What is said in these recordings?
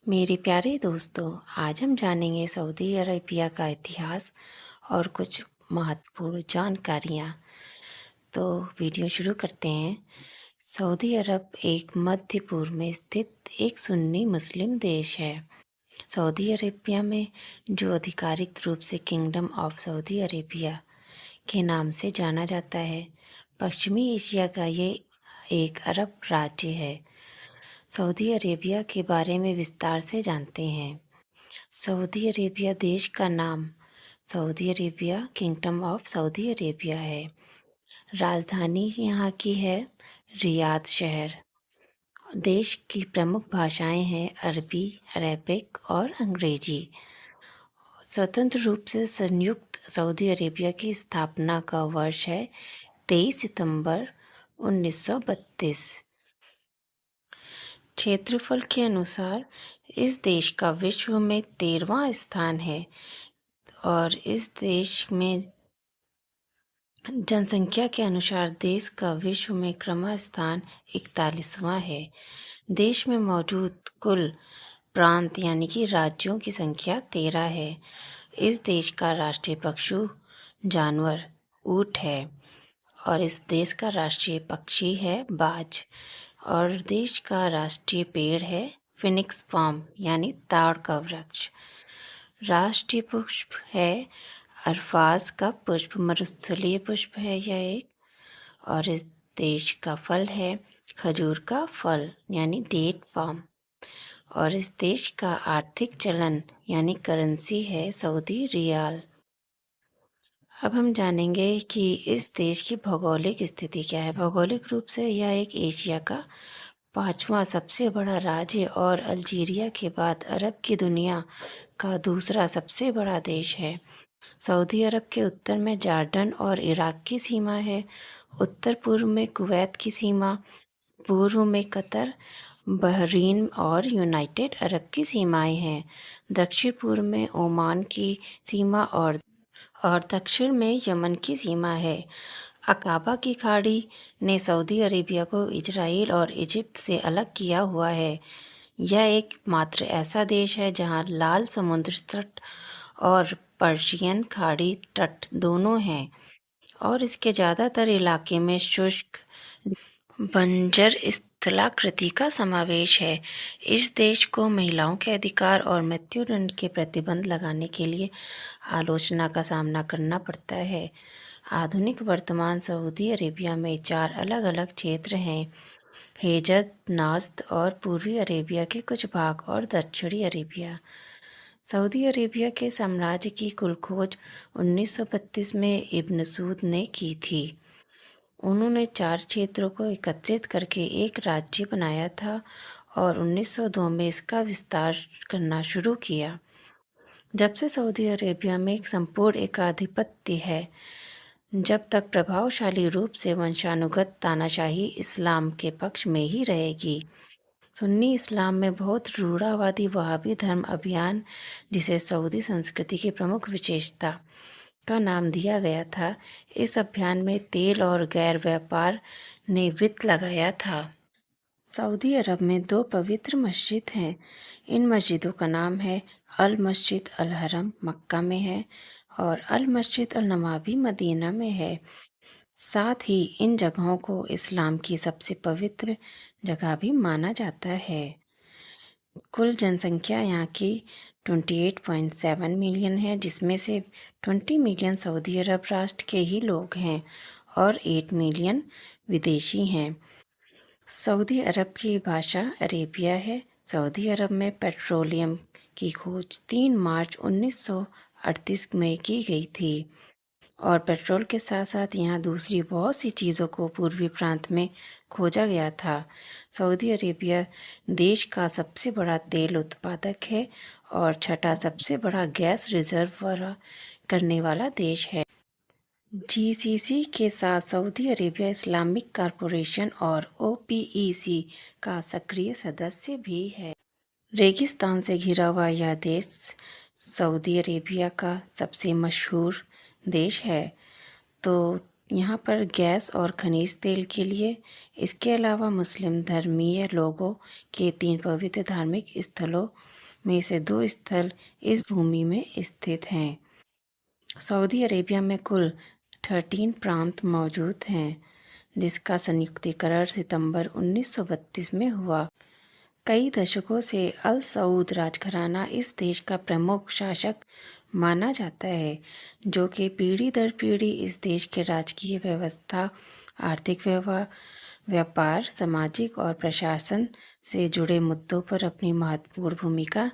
मेरे प्यारे दोस्तों, आज हम जानेंगे सऊदी अरेबिया का इतिहास और कुछ महत्वपूर्ण जानकारियाँ। तो वीडियो शुरू करते हैं। सऊदी अरब एक मध्य पूर्व में स्थित एक सुन्नी मुस्लिम देश है। सऊदी अरेबिया में जो आधिकारिक रूप से किंगडम ऑफ सऊदी अरेबिया के नाम से जाना जाता है, पश्चिमी एशिया का ये एक अरब राज्य है। सऊदी अरेबिया के बारे में विस्तार से जानते हैं। सऊदी अरेबिया देश का नाम Saudi Arabia kingdom of Saudi Arabia है। राजधानी यहाँ की है रियाद शहर। देश की प्रमुख भाषाएं हैं अरबी, अरेबिक और अंग्रेजी। स्वतंत्र रूप से संयुक्त सऊदी अरेबिया की स्थापना का वर्ष है 23 सितंबर 1932। क्षेत्रफल के अनुसार इस देश का विश्व में 13वां स्थान है और इस देश में जनसंख्या के अनुसार देश का विश्व में क्रम स्थान 41वां है। देश में मौजूद कुल प्रांत यानी कि राज्यों की संख्या 13 है। इस देश का राष्ट्रीय पशु जानवर ऊंट है और इस देश का राष्ट्रीय पक्षी है बाज और देश का राष्ट्रीय पेड़ है फिनिक्स पाम यानी ताड़ का वृक्ष। राष्ट्रीय पुष्प है अरफाज का पुष्प, मरुस्थलीय पुष्प है यह एक। और इस देश का फल है खजूर का फल यानी डेट पाम। और इस देश का आर्थिक चलन यानी करेंसी है सऊदी रियाल। अब हम जानेंगे कि इस देश की भौगोलिक स्थिति क्या है। भौगोलिक रूप से यह एक एशिया का 5वां सबसे बड़ा राज्य और अल्जीरिया के बाद अरब की दुनिया का दूसरा सबसे बड़ा देश है। सऊदी अरब के उत्तर में जॉर्डन और इराक की सीमा है। उत्तर पूर्व में कुवैत की सीमा, पूर्व में कतर, बहरीन और यूनाइटेड अरब की सीमाएं हैं। दक्षिण पूर्व में ओमान की सीमा और दक्षिण में यमन की सीमा है। अकाबा की खाड़ी ने सऊदी अरेबिया को इजराइल और इजिप्ट से अलग किया हुआ है। यह एकमात्र ऐसा देश है जहां लाल समुद्र तट और पर्शियन खाड़ी तट दोनों हैं और इसके ज़्यादातर इलाके में शुष्क बंजर स्थलाकृति का समावेश है। इस देश को महिलाओं के अधिकार और मृत्युदंड के प्रतिबंध लगाने के लिए आलोचना का सामना करना पड़ता है। आधुनिक वर्तमान सऊदी अरेबिया में 4 अलग अलग क्षेत्र हैं: हेजज, नाज्द और पूर्वी अरेबिया के कुछ भाग और दक्षिणी अरेबिया। सऊदी अरेबिया के साम्राज्य की कुल खोज 1932 में इब्न सूद ने की थी। उन्होंने 4 क्षेत्रों को एकत्रित करके एक राज्य बनाया था और 1902 में इसका विस्तार करना शुरू किया। जब से सऊदी अरेबिया में एक संपूर्ण एकाधिपत्य है, जब तक प्रभावशाली रूप से वंशानुगत तानाशाही इस्लाम के पक्ष में ही रहेगी। सुन्नी इस्लाम में बहुत रूढ़ावादी वहाबी धर्म अभियान, जिसे सऊदी संस्कृति की प्रमुख विशेषता का नाम दिया गया था, इस अभियान में तेल और गैर व्यापार ने वित्त लगाया था। सऊदी अरब में 2 पवित्र मस्जिद हैं। इन मस्जिदों का नाम है अल मस्जिद अल हरम मक्का में है और अल मस्जिद अल नवाबी मदीना में है। साथ ही इन जगहों को इस्लाम की सबसे पवित्र जगह भी माना जाता है। कुल जनसंख्या यहाँ की 28.7 मिलियन है, जिसमें से 20 मिलियन सऊदी अरब राष्ट्र के ही लोग हैं और 8 मिलियन विदेशी हैं। सऊदी अरब की भाषा अरेबिया है। सऊदी अरब में पेट्रोलियम की खोज 3 मार्च 1938 में की गई थी और पेट्रोल के साथ साथ यहाँ दूसरी बहुत सी चीज़ों को पूर्वी प्रांत में खोजा गया था। सऊदी अरेबिया देश का सबसे बड़ा तेल उत्पादक है और छठा सबसे बड़ा गैस रिजर्व करने वाला देश है। जीसीसी के साथ सऊदी अरेबिया इस्लामिक कॉरपोरेशन और ओपीईसी का सक्रिय सदस्य भी है। रेगिस्तान से घिरा हुआ यह देश सऊदी अरेबिया का सबसे मशहूर देश है। तो यहाँ पर गैस और खनिज तेल के लिए। इसके अलावा मुस्लिम धर्मीय लोगों के 3 पवित्र धार्मिक स्थलों में से 2 स्थल इस भूमि में स्थित हैं। सऊदी अरेबिया में कुल 13 प्रांत मौजूद हैं, जिसका संयुक्तीकरण सितंबर 1932 में हुआ। कई दशकों से अल सऊद राजघराना इस देश का प्रमुख शासक माना जाता है, जो कि पीढ़ी दर पीढ़ी इस देश के राजकीय व्यवस्था, आर्थिक व्यवहार, व्यापार, सामाजिक और प्रशासन से जुड़े मुद्दों पर अपनी महत्वपूर्ण भूमिका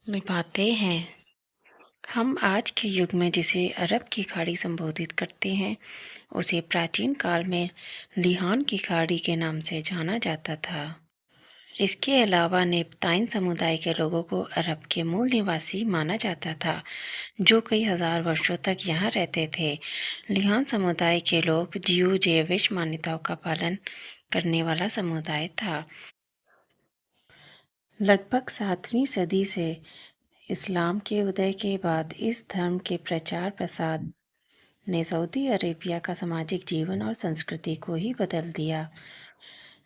निभाते हैं। हम आज के युग में जिसे अरब की खाड़ी संबोधित करते हैं, उसे प्राचीन काल में लिहान की खाड़ी के नाम से जाना जाता था। इसके अलावा नेपताइन समुदाय के लोगों को अरब के मूल निवासी माना जाता था, जो कई हजार वर्षों तक यहाँ रहते थे। लिहान समुदाय के लोग ज्यू जेविश मान्यताओं का पालन करने वाला समुदाय था। लगभग 7वीं सदी से इस्लाम के उदय के बाद इस धर्म के प्रचार प्रसार ने सऊदी अरेबिया का सामाजिक जीवन और संस्कृति को ही बदल दिया।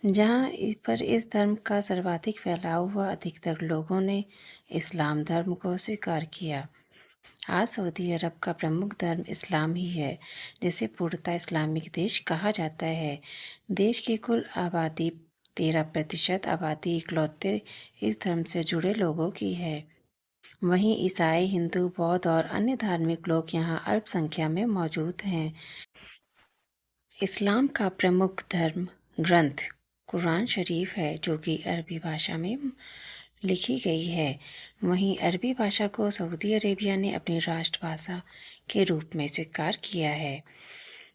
जहाँ पर इस धर्म का सर्वाधिक फैलाव हुआ, अधिकतर लोगों ने इस्लाम धर्म को स्वीकार किया। आज सऊदी अरब का प्रमुख धर्म इस्लाम ही है, जिसे पूर्णतः इस्लामिक देश कहा जाता है। देश की कुल आबादी 13% आबादी इकलौते इस धर्म से जुड़े लोगों की है। वहीं ईसाई, हिंदू, बौद्ध और अन्य धार्मिक लोग यहाँ अल्पसंख्या में मौजूद हैं। इस्लाम का प्रमुख धर्म ग्रंथ कुरान शरीफ है, जो कि अरबी भाषा में लिखी गई है। वहीं अरबी भाषा को सऊदी अरेबिया ने अपनी राष्ट्रभाषा के रूप में स्वीकार किया है।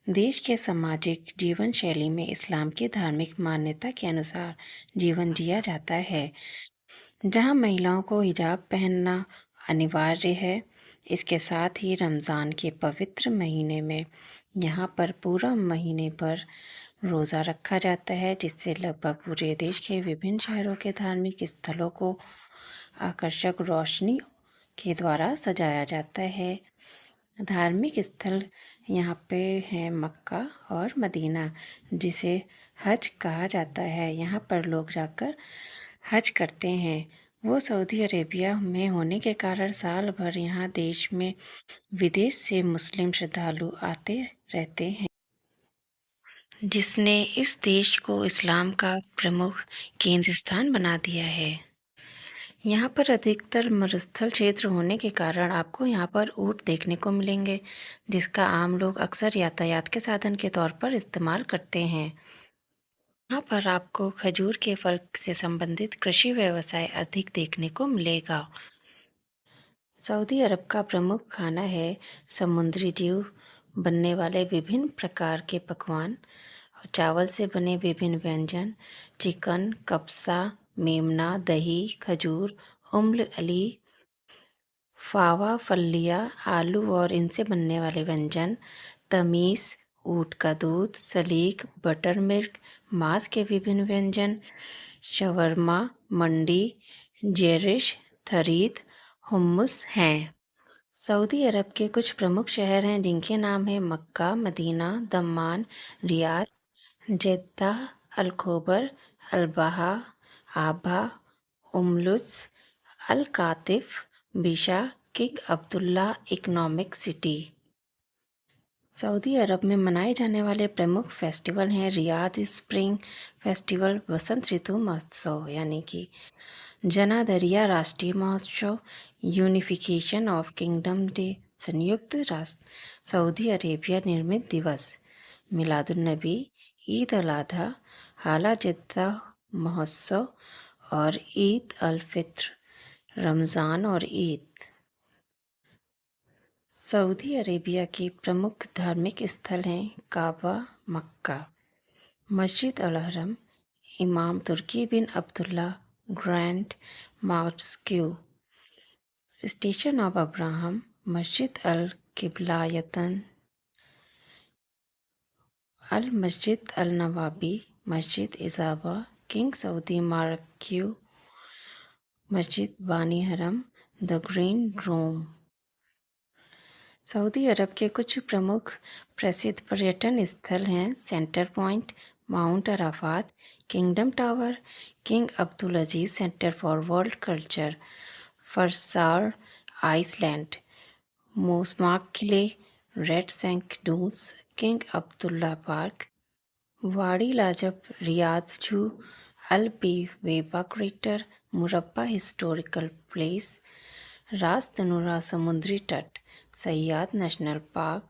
देश के सामाजिक जीवन शैली में इस्लाम की धार्मिक मान्यता के अनुसार जीवन जिया जाता है, जहां महिलाओं को हिजाब पहनना अनिवार्य है। इसके साथ ही रमज़ान के पवित्र महीने में यहाँ पर पूरा महीने पर रोज़ा रखा जाता है, जिससे लगभग पूरे देश के विभिन्न शहरों के धार्मिक स्थलों को आकर्षक रोशनी के द्वारा सजाया जाता है। धार्मिक स्थल यहाँ पे हैं मक्का और मदीना, जिसे हज कहा जाता है। यहाँ पर लोग जाकर हज करते हैं। वो सऊदी अरेबिया में होने के कारण साल भर यहाँ देश में विदेश से मुस्लिम श्रद्धालु आते रहते हैं, जिसने इस देश को इस्लाम का प्रमुख केंद्र स्थान बना दिया है। यहाँ पर अधिकतर मरुस्थल क्षेत्र होने के कारण आपको यहाँ पर ऊँट देखने को मिलेंगे, जिसका आम लोग अक्सर यातायात के साधन के तौर पर इस्तेमाल करते हैं। यहाँ पर आपको खजूर के फल से संबंधित कृषि व्यवसाय अधिक देखने को मिलेगा। सऊदी अरब का प्रमुख खाना है समुद्री जीव बनने वाले विभिन्न प्रकार के पकवान, चावल से बने विभिन्न व्यंजन, चिकन, कब्सा, मेमना, दही, खजूर, उम्र अली, फावा, फलिया, आलू और इनसे बनने वाले व्यंजन, तमीस, ऊँट का दूध, सलीक, बटर मिल्क, मांस के विभिन्न व्यंजन, शवरमा, मंडी, जेरिश, थरीद, हुम्मुस हैं। सऊदी अरब के कुछ प्रमुख शहर हैं, जिनके नाम हैं Mecca, Medina, Dammam, Riyadh, Jeddah, Al Khobar, Al Baha, Abha, Umluj, Al Qatif, Bisha, King Abdullah Economic City. सऊदी अरब में मनाए जाने वाले प्रमुख फेस्टिवल हैं रियाद स्प्रिंग फेस्टिवल, वसंत ऋतु महोत्सव यानी कि जना दरिया राष्ट्रीय महोत्सव, यूनिफिकेशन ऑफ किंगडम डे, संयुक्त राष्ट्र सऊदी अरेबिया निर्मित दिवस, मिलादुन्नबी, ईद अल अधा, हाला जिद्दा महोत्सव और ईद अल फित्र, रमज़ान और ईद। सऊदी अरेबिया के प्रमुख धार्मिक स्थल हैं काबा, मक्का, मस्जिद al Haram, Imam Turki bin Abdullah grand mosque, station of Abraham, Masjid al किबलायतन, अल मस्जिद अल नवाबी, मस्जिद इजाबा, king Saudi marquee, Masjid Bani Haram, the green room. सऊदी अरब के कुछ प्रमुख प्रसिद्ध पर्यटन स्थल हैं Centre Point, Mount Arafat, Kingdom Tower, King Abdul Aziz centre for world culture, Farasan Island, Masmak किले, red sand dunes, King Abdullah park, Wadi Lajab, Riyadh zoo, Al Wahba crater, Murabba historical place, Ras Tanura समुद्री तट, Sayad national park,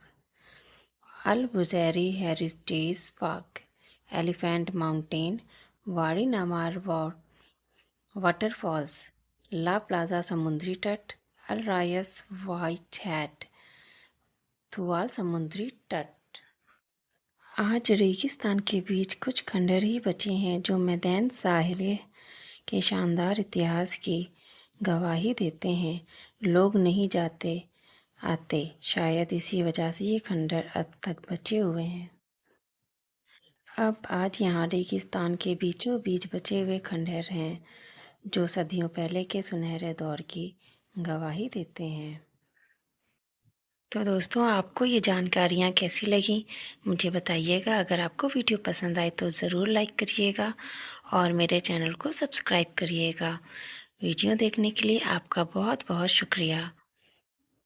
Al Bujairi heritage park, elephant mountain, Wadi Namar waterfalls, La Plaza समुद्री तट, अल rice white hat, थुआल समुद्री तट। आज रेगिस्तान के बीच कुछ खंडहर ही बचे हैं जो मैदान साहिल के शानदार इतिहास की गवाही देते हैं। लोग नहीं जाते आते, शायद इसी वजह से ये खंडहर अब तक बचे हुए हैं। अब आज यहाँ रेगिस्तान के बीचों बीच बचे हुए खंडहर हैं जो सदियों पहले के सुनहरे दौर की गवाही देते हैं। तो दोस्तों, आपको ये जानकारियाँ कैसी लगी मुझे बताइएगा। अगर आपको वीडियो पसंद आए तो ज़रूर लाइक करिएगा और मेरे चैनल को सब्सक्राइब करिएगा। वीडियो देखने के लिए आपका बहुत बहुत शुक्रिया।